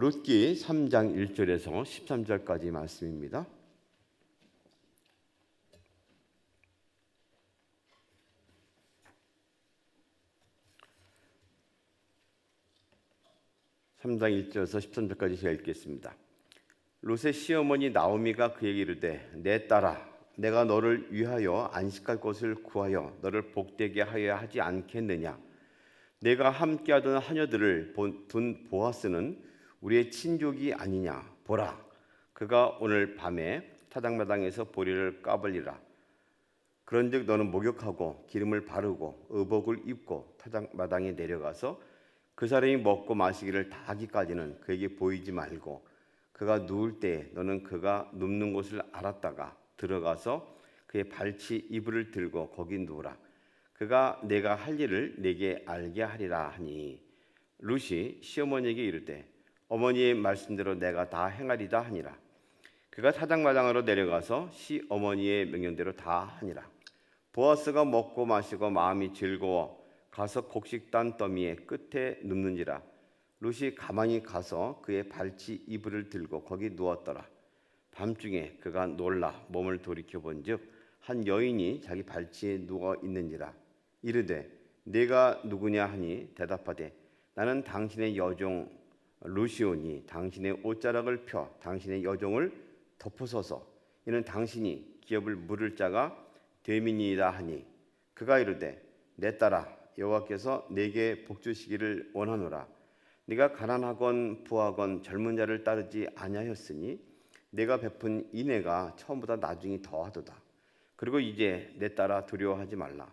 룻기 3장 1절에서 13절까지 말씀입니다. (3장 1절에서 13절까지) 제가 읽겠습니다. 룻의 시어머니 나오미가 그에게 이르되 내 딸아 내가 너를 위하여 안식할 곳을 구하여 너를 복되게 하여야 하지 않겠느냐. 내가 함께하던 하녀들을 둔 보아스는 우리의 친족이 아니냐. 보라, 그가 오늘 밤에 타작마당에서 보리를 까벌리라. 그런즉 너는 목욕하고 기름을 바르고 의복을 입고 타작마당에 내려가서 그 사람이 먹고 마시기를 다 하기까지는 그에게 보이지 말고 그가 누울 때 너는 그가 눕는 곳을 알았다가 들어가서 그의 발치 이불을 들고 거기 누우라. 그가 내가 할 일을 내게 알게 하리라 하니 룻이 시어머니에게 이르되 어머니의 말씀대로 내가 다 행하리다 하니라. 그가 타작마당으로 내려가서 시어머니의 명령대로 다 하니라. 보아스가 먹고 마시고 마음이 즐거워 가서 곡식단 더미의 끝에 눕는지라. 룻이 가만히 가서 그의 발치 이불을 들고 거기 누웠더라. 밤중에 그가 놀라 몸을 돌이켜 본즉 한 여인이 자기 발치에 누워 있는지라. 이르되 네가 누구냐 하니 대답하되 나는 당신의 여종 룻이오니 당신의 옷자락을 펴 당신의 여종을 덮으소서. 이는 당신이 기업을 물을 자가 됨이니이다 하니 그가 이르되 내 딸아 여호와께서 내게 복 주시기를 원하노라. 네가 가난하건 부하건 젊은 자를 따르지 아니하였으니 내가 베푼 인애가 처음보다 나중이 더하도다. 그리고 이제 내 딸아 두려워하지 말라.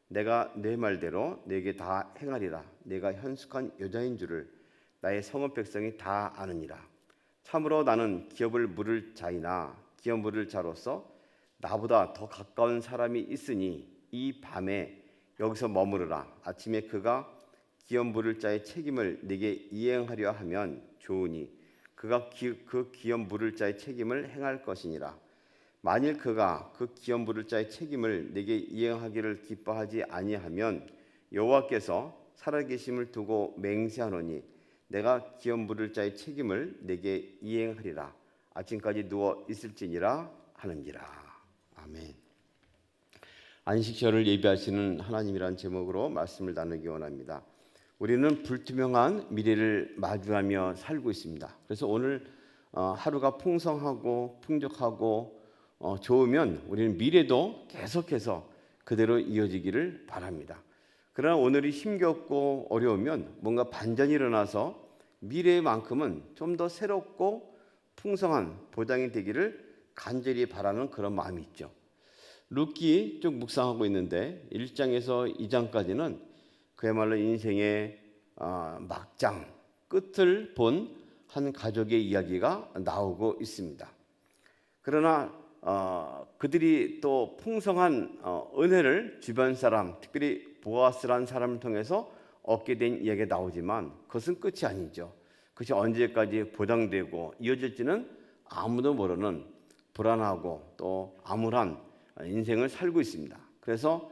내가 내 말대로 내게 다 행하리라. 내가 현숙한 여자인 줄을 나의 성읍 백성이 다 아느니라. 참으로 나는 기업을 물을 자이나 기업 물을 자로서 나보다 더 가까운 사람이 있으니 이 밤에 여기서 머무르라. 아침에 그가 기업 물을 자의 책임을 내게 이행하려 하면 좋으니 그가 그 기업 물을 자의 책임을 행할 것이니라. 만일 그가 그 기업 물을 자의 책임을 내게 이행하기를 기뻐하지 아니하면 여호와께서 살아계심을 두고 맹세하노니 내가 기업 물을 자의 책임을 내게 이행하리라. 아침까지 누워 있을지니라 하는지라. 아멘. 안식절을 예비하시는 하나님이란 제목으로 말씀을 나누기 원합니다. 우리는 불투명한 미래를 마주하며 살고 있습니다. 그래서 오늘 하루가 풍성하고 풍족하고 좋으면 우리는 미래도 계속해서 그대로 이어지기를 바랍니다. 그러나 오늘이 힘겹고 어려우면 뭔가 반전이 일어나서 미래만큼은 좀 더 새롭고 풍성한 보장이 되기를 간절히 바라는 그런 마음이 있죠. 룻기 쭉 묵상하고 있는데 1장에서 2장까지는 그야말로 인생의 막장 끝을 본 한 가족의 이야기가 나오고 있습니다. 그러나 그들이 또 풍성한 은혜를 주변 사람, 특별히 보아스라는 사람을 통해서 얻게 된 이야기가 나오지만 그것은 끝이 아니죠. 그것이 언제까지 보장되고 이어질지는 아무도 모르는 불안하고 또 암울한 인생을 살고 있습니다. 그래서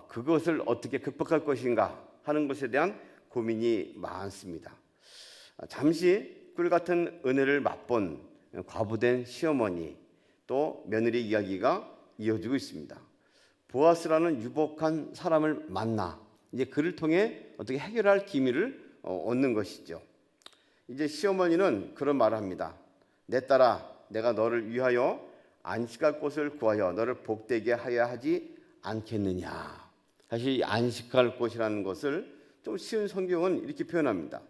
그것을 어떻게 극복할 것인가 하는 것에 대한 고민이 많습니다. 잠시 꿀같은 은혜를 맛본 과부된 시어머니 또 며느리 이야기가 이어지고 있습니다. 보아스라는 유복한 사람을 만나 이제 그를 통해 어떻게 해결할 기미를 얻는 것이죠. 이제 시어머니는 그런 말을 합니다. 내 딸아 내가 너를 위하여 안식할 곳을 구하여 너를 복되게 하여야 하지 않겠느냐. 사실 안식할 곳이라는 것을 좀 쉬운 성경은 이렇게 표현합니다.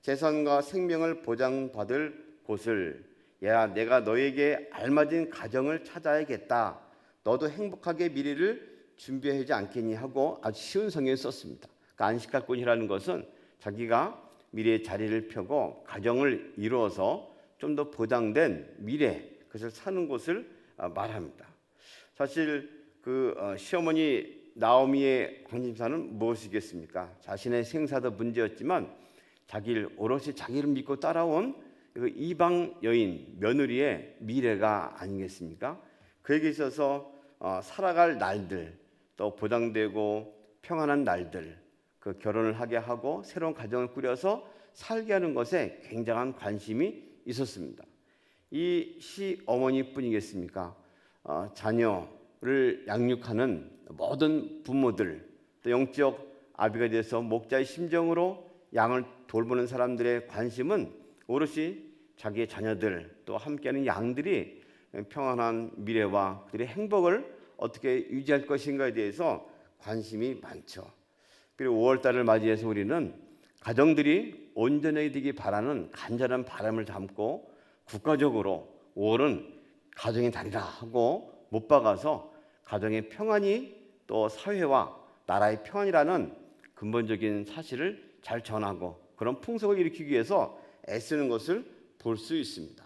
재산과 생명을 보장받을 곳을 야 내가 너에게 알맞은 가정을 찾아야겠다. 너도 행복하게 미래를 준비해야 하지 않겠니 하고 아주 쉬운 성경을 썼습니다. 그러니까 안식할 곳이라는 것은 자기가 미래의 자리를 펴고 가정을 이루어서 좀 더 보장된 미래 그것을 사는 곳을 말합니다. 사실 그 시어머니 나오미의 관심사는 무엇이겠습니까? 자신의 생사도 문제였지만 오롯이 자기를 믿고 따라온 이방 여인 며느리의 미래가 아니겠습니까? 그에게 있어서 살아갈 날들 또 보장되고 평안한 날들 그 결혼을 하게 하고 새로운 가정을 꾸려서 살게 하는 것에 굉장한 관심이 있었습니다. 이 시어머니뿐이겠습니까? 자녀를 양육하는 모든 부모들, 또 영적 아비가 돼서 목자의 심정으로 양을 돌보는 사람들의 관심은 오롯이 자기의 자녀들, 또 함께하는 양들이 평안한 미래와 그들의 행복을 어떻게 유지할 것인가에 대해서 관심이 많죠. 그리고 5월달을 맞이해서 우리는 가정들이 온전히 되기 바라는 간절한 바람을 담고 국가적으로 5월은 가정의 달이라 하고 못 박아서 가정의 평안이 또 사회와 나라의 평안이라는 근본적인 사실을 잘 전하고 그런 풍속을 일으키기 위해서 애쓰는 것을 볼 수 있습니다.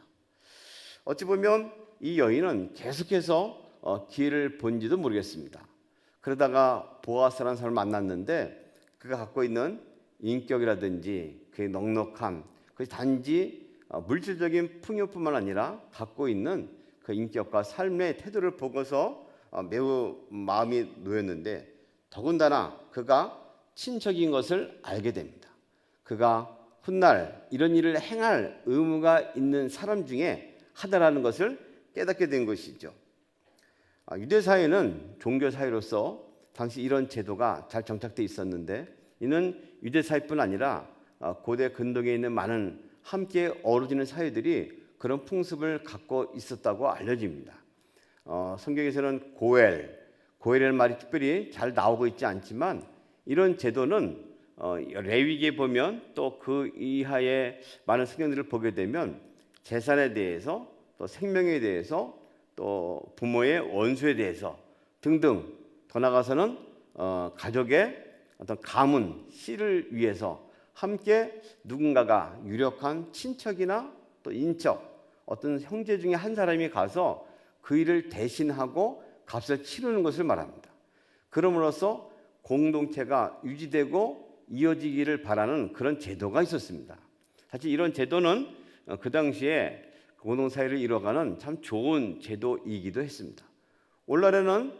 어찌 보면 이 여인은 계속해서 기회를 본지도 모르겠습니다. 그러다가 보아스라는 사람을 만났는데 그가 갖고 있는 인격이라든지 그의 넉넉함, 그것이 단지 물질적인 풍요뿐만 아니라 갖고 있는 그 인격과 삶의 태도를 보고서 매우 마음이 놓였는데 더군다나 그가 친척인 것을 알게 됩니다. 그가 훗날 이런 일을 행할 의무가 있는 사람 중에 하나라는 것을 깨닫게 된 것이죠. 유대 사회는 종교 사회로서 당시 이런 제도가 잘 정착되어 있었는데 이는 유대 사회뿐 아니라 고대 근동에 있는 많은 함께 어우러지는 사회들이 그런 풍습을 갖고 있었다고 알려집니다. 성경에서는 고엘이라는 말이 특별히 잘 나오고 있지 않지만 이런 제도는 레위기에 보면 또 그 이하의 많은 성경들을 보게 되면 재산에 대해서 또 생명에 대해서 또 부모의 원수에 대해서 등등 더 나아가서는 가족의 어떤 가문, 씨를 위해서 함께 누군가가 유력한 친척이나 또 인척, 어떤 형제 중에 한 사람이 가서 그 일을 대신하고 값을 치르는 것을 말합니다. 그럼으로써 공동체가 유지되고 이어지기를 바라는 그런 제도가 있었습니다. 사실 이런 제도는 그 당시에 공동사회를 이뤄가는 참 좋은 제도이기도 했습니다. 오늘날에는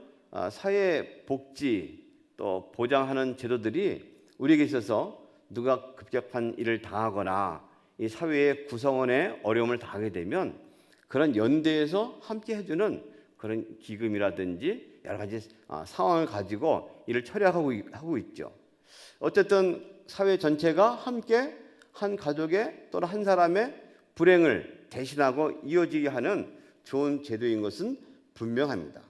사회복지 또 보장하는 제도들이 우리에게 있어서 누가 급격한 일을 당하거나 이 사회의 구성원에 어려움을 당하게 되면 그런 연대에서 함께 해주는 그런 기금이라든지 여러 가지 상황을 가지고 이를 처리하고 있죠. 어쨌든 사회 전체가 함께 한 가족의 또는 한 사람의 불행을 대신하고 이어지게 하는 좋은 제도인 것은 분명합니다.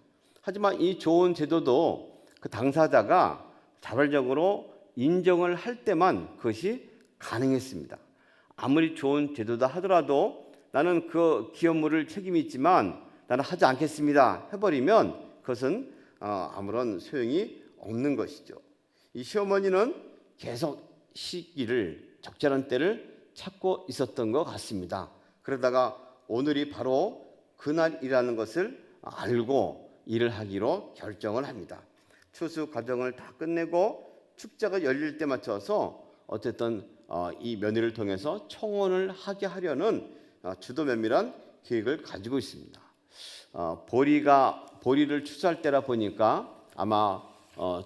하지만 이 좋은 제도도 그 당사자가 자발적으로 인정을 할 때만 그것이 가능했습니다. 아무리 좋은 제도다 하더라도 나는 그 기업물을 책임이 있지만 나는 하지 않겠습니다 해버리면 그것은 아무런 소용이 없는 것이죠. 이 시어머니는 계속 시기를 적절한 때를 찾고 있었던 것 같습니다. 그러다가 오늘이 바로 그날이라는 것을 알고 일을 하기로 결정을 합니다. 추수 과정을 다 끝내고 축제가 열릴 때 맞춰서 어쨌든 이 며느리를 통해서 청혼을 하게 하려는 주도 면밀한 계획을 가지고 있습니다. 보리를 추수할 때라 보니까 아마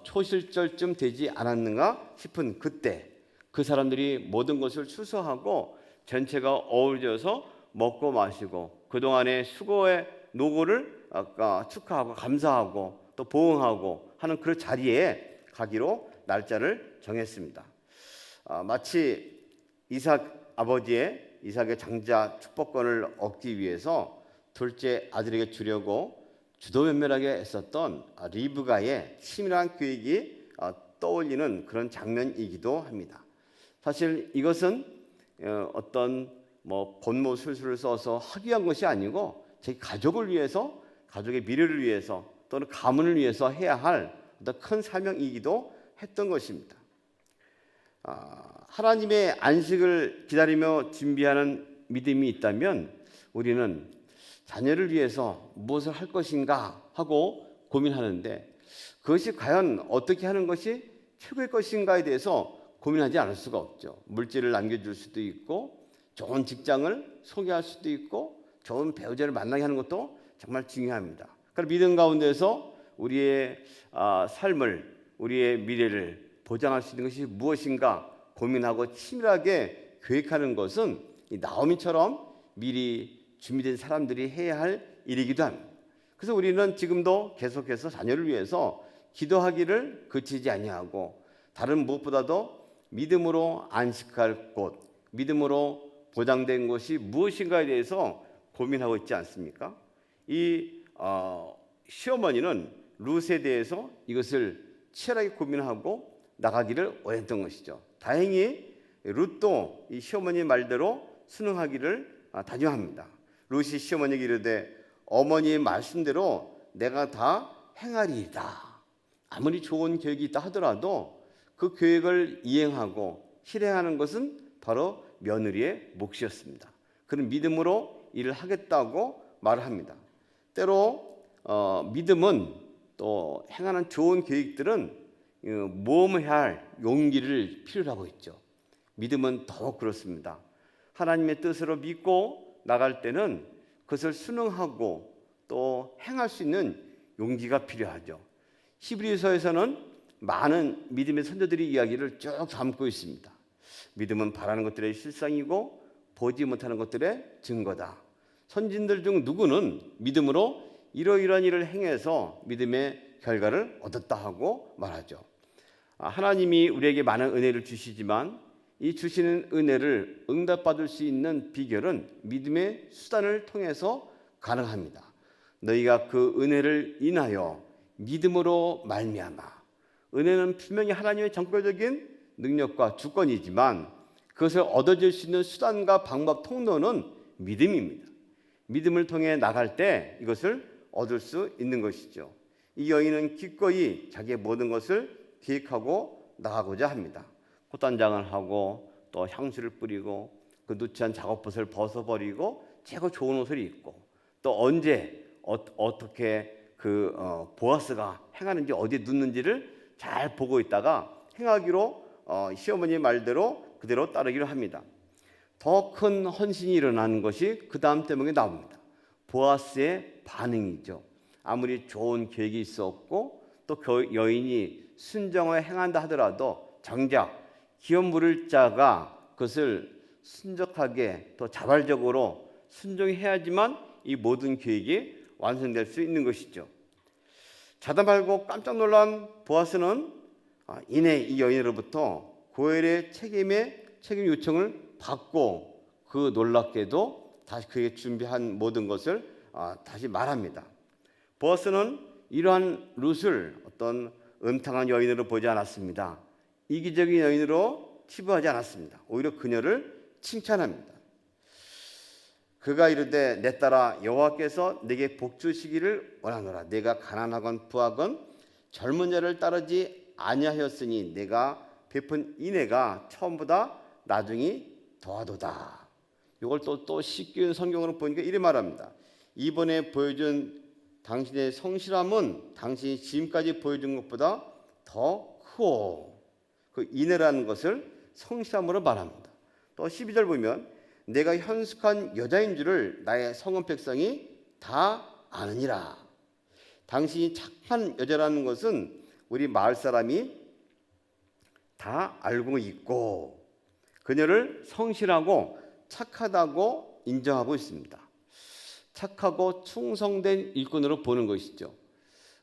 초실절쯤 되지 않았는가 싶은 그때 그 사람들이 모든 것을 추수하고 전체가 어우러져서 먹고 마시고 그동안의 수고의 노고를 축하하고 감사하고 또 보응하고 하는 그 자리에 가기로 날짜를 정했습니다. 마치 이삭의 장자 축복권을 얻기 위해서 둘째 아들에게 주려고 주도면밀하게 애썼던 리브가의 치밀한 계획이 떠올리는 그런 장면이기도 합니다. 사실 이것은 어떤 권모술수를 써서 하기 위한 것이 아니고 제 가족을 위해서, 가족의 미래를 위해서 또는 가문을 위해서 해야 할 어떤 큰 사명이기도 했던 것입니다. 하나님의 안식을 기다리며 준비하는 믿음이 있다면 우리는 자녀를 위해서 무엇을 할 것인가 하고 고민하는데 그것이 과연 어떻게 하는 것이 최고의 것인가에 대해서 고민하지 않을 수가 없죠. 물질을 남겨줄 수도 있고 좋은 직장을 소개할 수도 있고 좋은 배우자를 만나게 하는 것도 정말 중요합니다. 그럼 믿음 가운데서 우리의 삶을, 우리의 미래를 보장할 수 있는 것이 무엇인가 고민하고 치밀하게 계획하는 것은 이 나오미처럼 미리 준비된 사람들이 해야 할 일이기도 합니다. 그래서 우리는 지금도 계속해서 자녀를 위해서 기도하기를 그치지 아니하고, 다른 무엇보다도 믿음으로 안식할 곳, 믿음으로 보장된 것이 무엇인가에 대해서 고민하고 있지 않습니까? 이 시어머니는 룻에 대해서 이것을 치열하게 고민하고 나가기를 원했던 것이죠. 다행히 룻도 이 시어머니 말대로 순응하기를 다짐합니다. 룻이 시어머니에게 이르되 어머니의 말씀대로 내가 다 행하리이다. 아무리 좋은 계획이 있다 하더라도 그 계획을 이행하고 실행하는 것은 바로 며느리의 몫이었습니다. 그는 믿음으로 일을 하겠다고 말을 합니다. 때로 믿음은 또 행하는 좋은 계획들은 모험해야 할 용기를 필요로 하고 있죠. 믿음은 더욱 그렇습니다. 하나님의 뜻으로 믿고 나갈 때는 그것을 순응하고 또 행할 수 있는 용기가 필요하죠. 히브리서에서는 많은 믿음의 선조들의 이야기를 쭉 담고 있습니다. 믿음은 바라는 것들의 실상이고 보지 못하는 것들의 증거다. 선진들 중 누구는 믿음으로 이러이러한 일을 행해서 믿음의 결과를 얻었다 하고 말하죠. 하나님이 우리에게 많은 은혜를 주시지만 이 주시는 은혜를 응답받을 수 있는 비결은 믿음의 수단을 통해서 가능합니다. 너희가 그 은혜를 인하여 믿음으로 말미암아. 은혜는 분명히 하나님의 정표적인 능력과 주권이지만 그것을 얻어질 수 있는 수단과 방법, 통로는 믿음입니다. 믿음을 통해 나갈 때 이것을 얻을 수 있는 것이죠. 이 여인은 기꺼이 자기의 모든 것을 계획하고 나가고자 합니다. 꽃단장을 하고 또 향수를 뿌리고 그 누추한 작업봇을 벗어버리고 최고 좋은 옷을 입고 또 언제 어떻게 보아스가 행하는지 어디에 눕는지를 잘 보고 있다가 행하기로 시어머니의 말대로 그대로 따르기로 합니다. 더 큰 헌신이 일어나는 것이 그 다음 대목에 나옵니다. 보아스의 반응이죠. 아무리 좋은 계획이 있었고 또 그 여인이 순정을 행한다 하더라도 정작 기업 물을 자가 그것을 순적하게 또 자발적으로 순종해야지만 이 모든 계획이 완성될 수 있는 것이죠. 자다 말고 깜짝 놀란 보아스는 이내 이 여인으로부터 고엘의 책임 요청을 받고 그 놀랍게도 다시 그에게 준비한 모든 것을 다시 말합니다. 보아스는 이러한 룻을 어떤 음탕한 여인으로 보지 않았습니다. 이기적인 여인으로 치부하지 않았습니다. 오히려 그녀를 칭찬합니다. 그가 이르되 내 딸아 여호와께서 내게 복 주시기를 원하노라. 내가 가난하건 부하건 젊은 자를 따르지 아니하였으니 내가 베푼 인애가 처음보다 나중이 더하도다. 이걸 또 쉽게 성경으로 보니까 이래 말합니다. 이번에 보여준 당신의 성실함은 당신이 지금까지 보여준 것보다 더 크오. 그 인애라는 것을 성실함으로 말합니다. 또 12절 보면 내가 현숙한 여자인 줄을 나의 성은 백성이 다 아느니라. 당신이 착한 여자라는 것은 우리 마을 사람이 다 알고 있고 그녀를 성실하고 착하다고 인정하고 있습니다. 착하고 충성된 일꾼으로 보는 것이죠.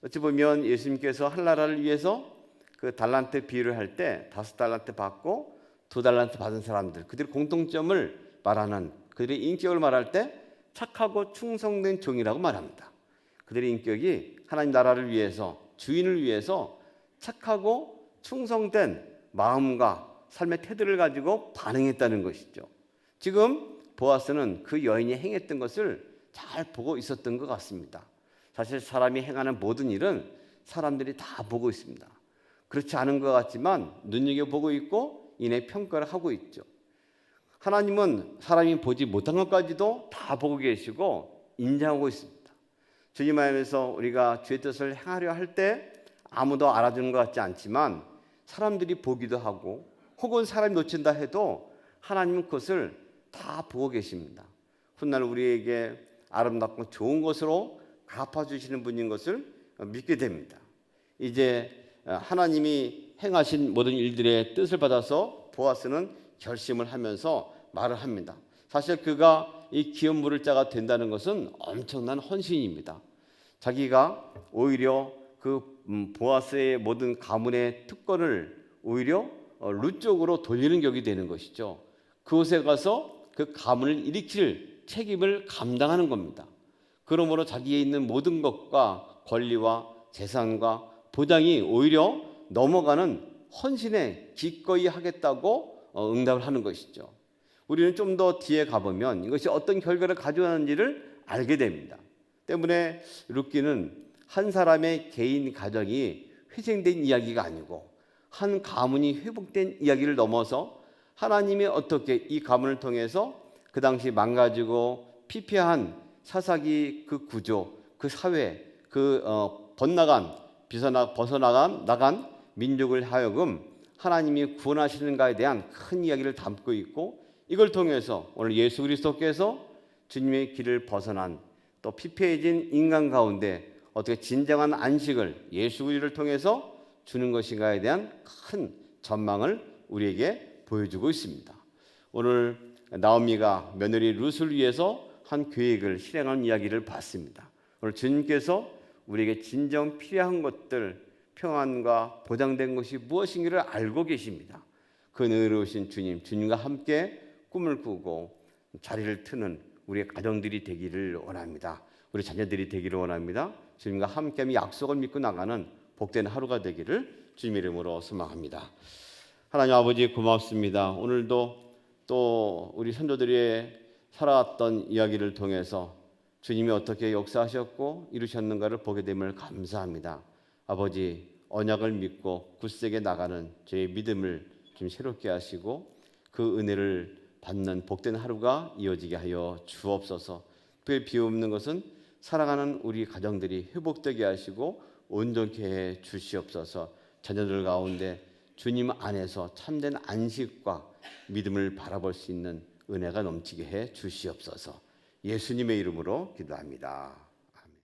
어찌 보면 예수님께서 한 나라를 위해서 그 달란트 비유를 할 때 5달란트 받고 2달란트 받은 사람들, 그들의 공통점을 말하는, 그들의 인격을 말할 때 착하고 충성된 종이라고 말합니다. 그들의 인격이 하나님 나라를 위해서, 주인을 위해서 착하고 충성된 마음과 삶의 태도를 가지고 반응했다는 것이죠. 지금 보아스는 그 여인이 행했던 것을 잘 보고 있었던 것 같습니다. 사실 사람이 행하는 모든 일은 사람들이 다 보고 있습니다. 그렇지 않은 것 같지만 눈여겨보고 있고 이내 평가를 하고 있죠. 하나님은 사람이 보지 못한 것까지도 다 보고 계시고 인정하고 있습니다. 주님 안에서 우리가 주의 뜻을 행하려 할 때 아무도 알아주는 것 같지 않지만 사람들이 보기도 하고 혹은 사람이 놓친다 해도 하나님은 그것을 다 보고 계십니다. 훗날 우리에게 아름답고 좋은 것으로 갚아주시는 분인 것을 믿게 됩니다. 이제 하나님이 행하신 모든 일들의 뜻을 받아서 보아스는 결심을 하면서 말을 합니다. 사실 그가 이 기업 물을 자가 된다는 것은 엄청난 헌신입니다. 자기가 오히려 그 보아스의 모든 가문의 특권을 오히려 룻 쪽으로 돌리는 격이 되는 것이죠. 그곳에 가서 그 가문을 일으킬 책임을 감당하는 겁니다. 그러므로 자기에 있는 모든 것과 권리와 재산과 보장이 오히려 넘어가는 헌신에 기꺼이 하겠다고 응답을 하는 것이죠. 우리는 좀 더 뒤에 가보면 이것이 어떤 결과를 가져가는지를 알게 됩니다. 때문에 룻기는 한 사람의 개인 가정이 회생된 이야기가 아니고 한 가문이 회복된 이야기를 넘어서 하나님이 어떻게 이 가문을 통해서 그 당시 망가지고 피폐한 사사기 그 구조, 그 사회, 그 벗어나간 민족을 하여금 하나님이 구원하시는가에 대한 큰 이야기를 담고 있고, 이걸 통해서 오늘 예수 그리스도께서 주님의 길을 벗어난 또 피폐해진 인간 가운데 어떻게 진정한 안식을 예수 그리스도를 통해서 주는 것인가에 대한 큰 전망을 우리에게 보여주고 있습니다. 오늘 나오미가 며느리 룻을 위해서 한 계획을 실행하는 이야기를 봤습니다. 오늘 주님께서 우리에게 진정 필요한 것들, 평안과 보장된 것이 무엇인가를 알고 계십니다. 그 은혜로우신 주님과 함께 꿈을 꾸고 자리를 트는 우리의 가정들이 되기를 원합니다. 우리 자녀들이 되기를 원합니다. 주님과 함께 약속을 믿고 나가는 복된 하루가 되기를 주님의 이름으로 소망합니다. 하나님 아버지 고맙습니다. 오늘도 또 우리 선조들이 살아왔던 이야기를 통해서 주님이 어떻게 역사하셨고 이루셨는가를 보게 됨을 감사합니다. 아버지, 언약을 믿고 굳세게 나가는 저의 믿음을 좀 새롭게 하시고 그 은혜를 받는 복된 하루가 이어지게 하여 주옵소서. 특별히 비옵는 것은 사랑하는 우리 가정들이 회복되게 하시고 온전케 해 주시옵소서. 자녀들 가운데 주님 안에서 참된 안식과 믿음을 바라볼 수 있는 은혜가 넘치게 해 주시옵소서. 예수님의 이름으로 기도합니다.